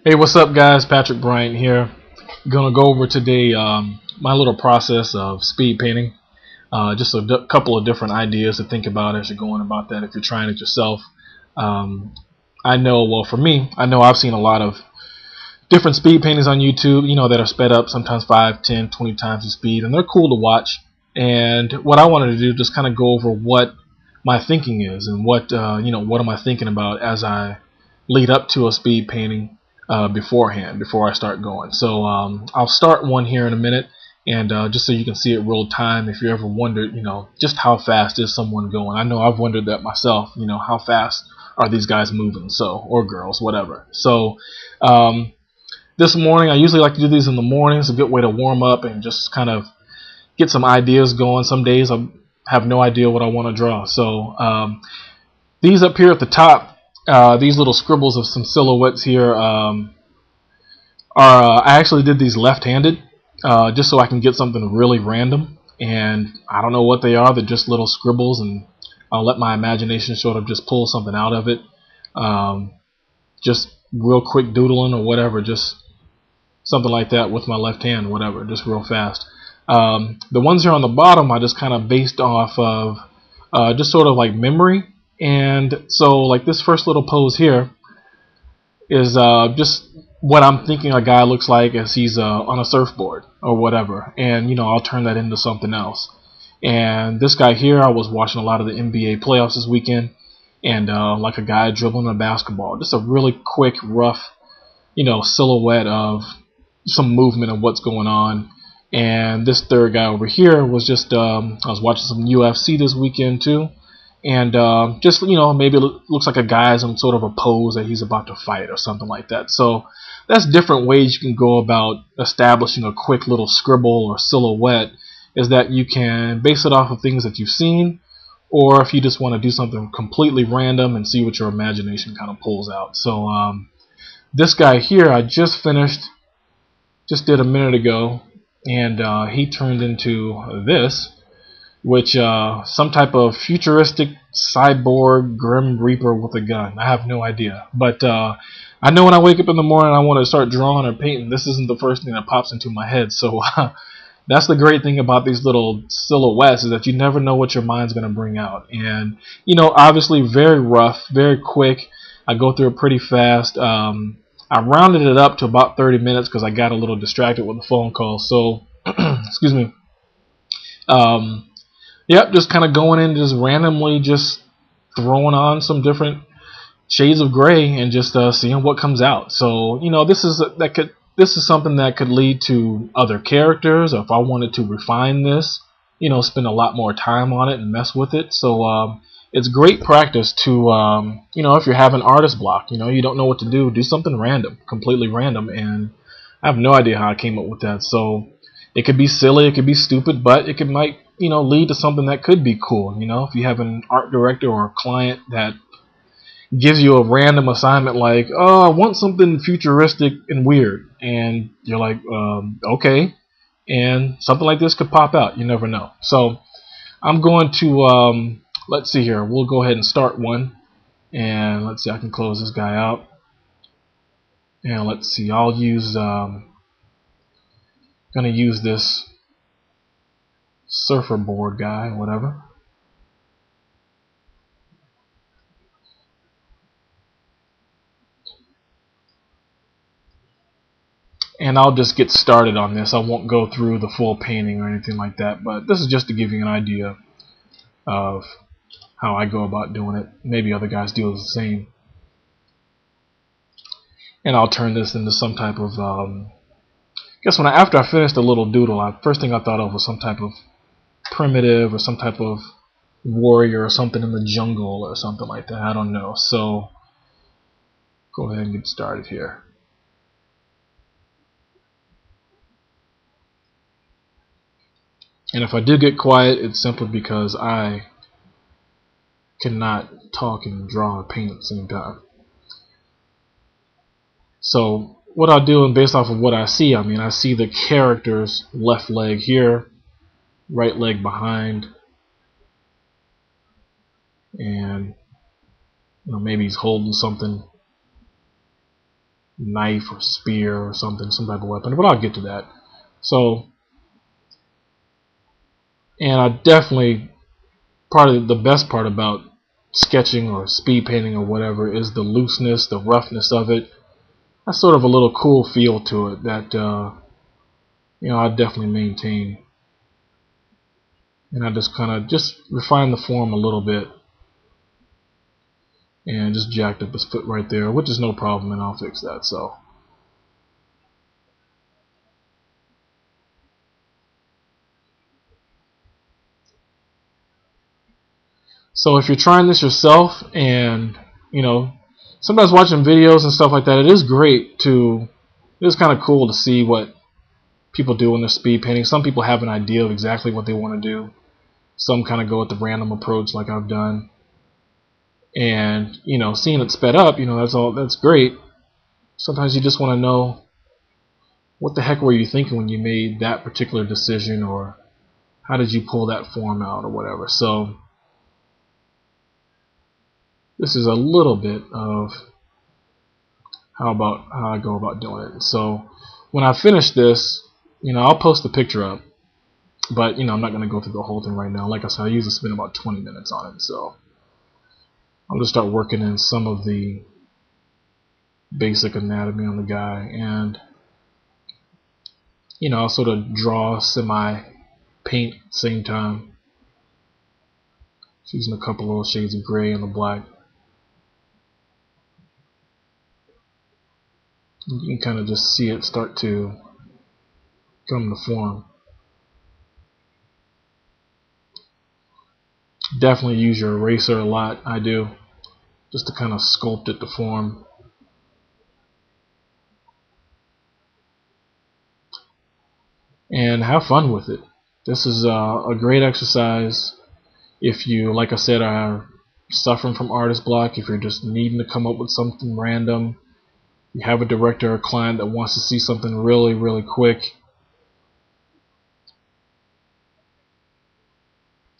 Hey, what's up, guys? Patrick Bryant here. Gonna go over today my little process of speed painting. Just a couple of different ideas to think about as you're going about that if you're trying it yourself. Um, I know, well, for me, I know I've seen a lot of different speed paintings on YouTube, that are sped up sometimes 5, 10, 20 times the speed, and they're cool to watch. And what I wanted to do, just kind of go over what my thinking is and what am I thinking about as I lead up to a speed painting beforehand, before I start going. So I'll start one here in a minute, and just so you can see it real time, if you ever wondered, just how fast is someone going. I know I've wondered that myself, how fast are these guys moving, or girls, whatever. So this morning, I usually like to do these in the morning. It's a good way to warm up and just kind of get some ideas going. Some days I have no idea what I want to draw. So these up here at the top, these little scribbles of some silhouettes here are I actually did these left-handed just so I can get something really random, and I don't know what they are. They're just little scribbles, and I'll let my imagination sort of just pull something out of it. Just real quick doodling or whatever, just something like that with my left hand, whatever, just real fast. The ones here on the bottom I just kind of based off of just sort of like memory. And so like this first little pose here is just what I'm thinking a guy looks like as he's on a surfboard or whatever, and I'll turn that into something else. And this guy here, I was watching a lot of the NBA playoffs this weekend, and like a guy dribbling a basketball, just a really quick, rough, silhouette of some movement of what's going on. And this third guy over here was just I was watching some UFC this weekend too, and just maybe it looks like a guy's in sort of a pose that he's about to fight or something like that. So that's different ways you can go about establishing a quick little scribble or silhouette, is that you can base it off of things that you've seen, or if you just want to do something completely random and see what your imagination kind of pulls out. So this guy here I just did a minute ago, and he turned into this, which some type of futuristic cyborg Grim Reaper with a gun. I have no idea, but I know when I wake up in the morning I want to start drawing or painting, this isn't the first thing that pops into my head. So that's the great thing about these little silhouettes, is that you never know what your mind's going to bring out. And obviously very rough, very quick. I go through it pretty fast. I rounded it up to about 30 minutes because I got a little distracted with the phone call. So excuse me. Yep, just kind of going in, just randomly, just throwing on some different shades of gray and just seeing what comes out. So this is something that could lead to other characters, or if I wanted to refine this, spend a lot more time on it and mess with it. So it's great practice to if you're having artist block, you don't know what to do something random, completely random. And I have no idea how I came up with that. So it could be silly, it could be stupid, but it might lead to something that could be cool. If you have an art director or a client that gives you a random assignment like, oh, I want something futuristic and weird, and you're like, okay, and something like this could pop out. You never know. So I'm going to let's see here, we'll go ahead and start one, and let's see, I can close this guy out, and let's see, I'll use gonna use this surfer board guy, whatever. And I'll just get started on this. I won't go through the full painting or anything like that, but this is just to give you an idea of how I go about doing it. Maybe other guys do the same. And I'll turn this into some type of after I finished the little doodle, first thing I thought of was some type of primitive or some type of warrior or something in the jungle or something like that. I don't know. So go ahead and get started here. And if I do get quiet, it's simply because I cannot talk and draw and paint at the same time. So what I'll do, and based off of what I see, I see the character's left leg here, right leg behind, and maybe he's holding something knife or spear or something, some type of weapon, but I'll get to that. So, and I definitely, part of the best part about sketching or speed painting or whatever is the looseness, the roughness of it. That's sort of a little cool feel to it that I definitely maintain. And I just kind of just refine the form a little bit and just jacked up his foot right there, which is no problem, and I'll fix that. So if you're trying this yourself, and sometimes watching videos and stuff like that, it is kind of cool to see what people do when they're speed painting. Some people have an idea of exactly what they want to do. Some kind of go with the random approach like I've done. And seeing it sped up, that's great. Sometimes you just want to know, what the heck were you thinking when you made that particular decision, or how did you pull that form out, or whatever. So this is a little bit of how I go about doing it. So when I finish this, I'll post the picture up, but I'm not going to go through the whole thing right now. Like I said, I usually spend about 20 minutes on it, so I'm going to start working in some of the basic anatomy on the guy, and I'll sort of draw, semi-paint at the same time, using a couple little shades of gray and the black. You can kind of just see it start to come to form. Definitely use your eraser a lot, I do, just to kind of sculpt it to form. And have fun with it. This is a great exercise if you, like I said, are suffering from artist block, if you're just needing to come up with something random, you have a director or client that wants to see something really, really quick.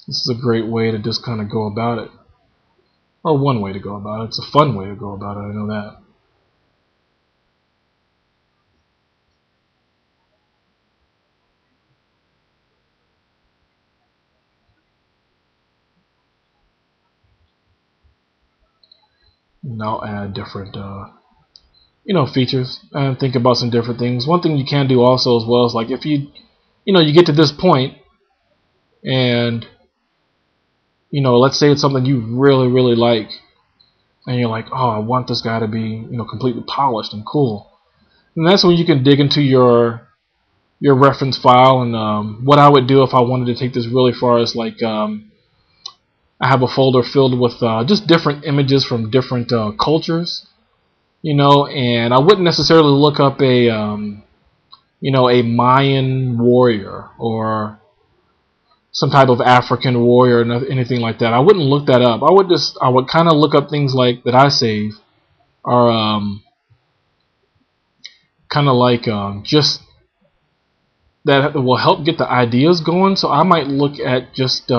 This is a great way to just kind of go about it. Or one way to go about it. It's a fun way to go about it, I know that. And I'll add different features and think about some different things. One thing you can do also as well is, like, if you get to this point and let's say it's something you really, really like, and you're like, oh, I want this guy to be completely polished and cool. And that's when you can dig into your reference file. And what I would do if I wanted to take this really far is, like, I have a folder filled with just different images from different cultures, and I wouldn't necessarily look up a Mayan warrior or some type of African warrior or anything like that. I wouldn't look that up. I would kind of look up things like that I save are kind of like just that will help get the ideas going. So I might look at just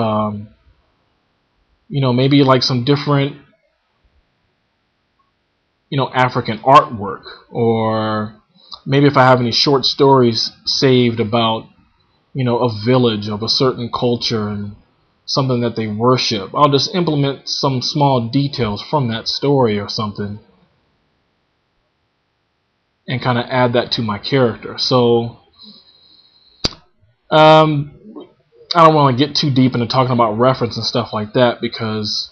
maybe like some different African artwork, or maybe if I have any short stories saved about a village of a certain culture and something that they worship, I'll just implement some small details from that story or something and kind of add that to my character. So I don't want to get too deep into talking about reference and stuff like that, because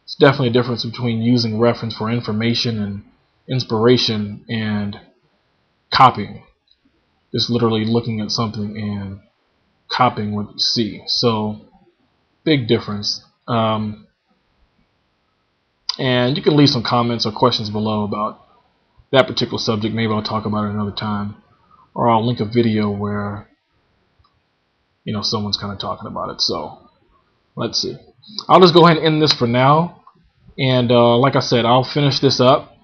it's definitely a difference between using reference for information and inspiration and copying. Just literally looking at something and copying what you see. So, big difference. And you can leave some comments or questions below about that particular subject. Maybe I'll talk about it another time, or I'll link a video where someone's kind of talking about it. So let's see. I'll just go ahead and end this for now, and like I said, I'll finish this up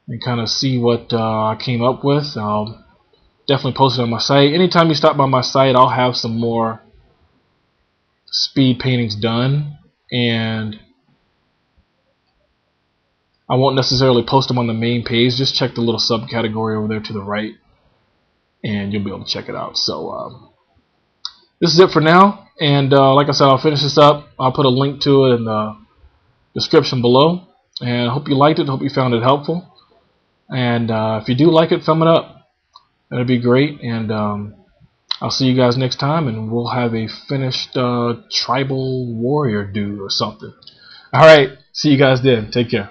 and kind of see what I came up with. I'll definitely post it on my site. Anytime you stop by my site, I'll have some more speed paintings done, and I won't necessarily post them on the main page. Just check the little subcategory over there to the right, and you'll be able to check it out. So this is it for now, and like I said, I'll finish this up. I'll put a link to it in the description below, and I hope you liked it. I hope you found it helpful, and if you do like it, thumb it up. That'd be great, and I'll see you guys next time, and we'll have a finished tribal warrior dude or something. Alright, see you guys then. Take care.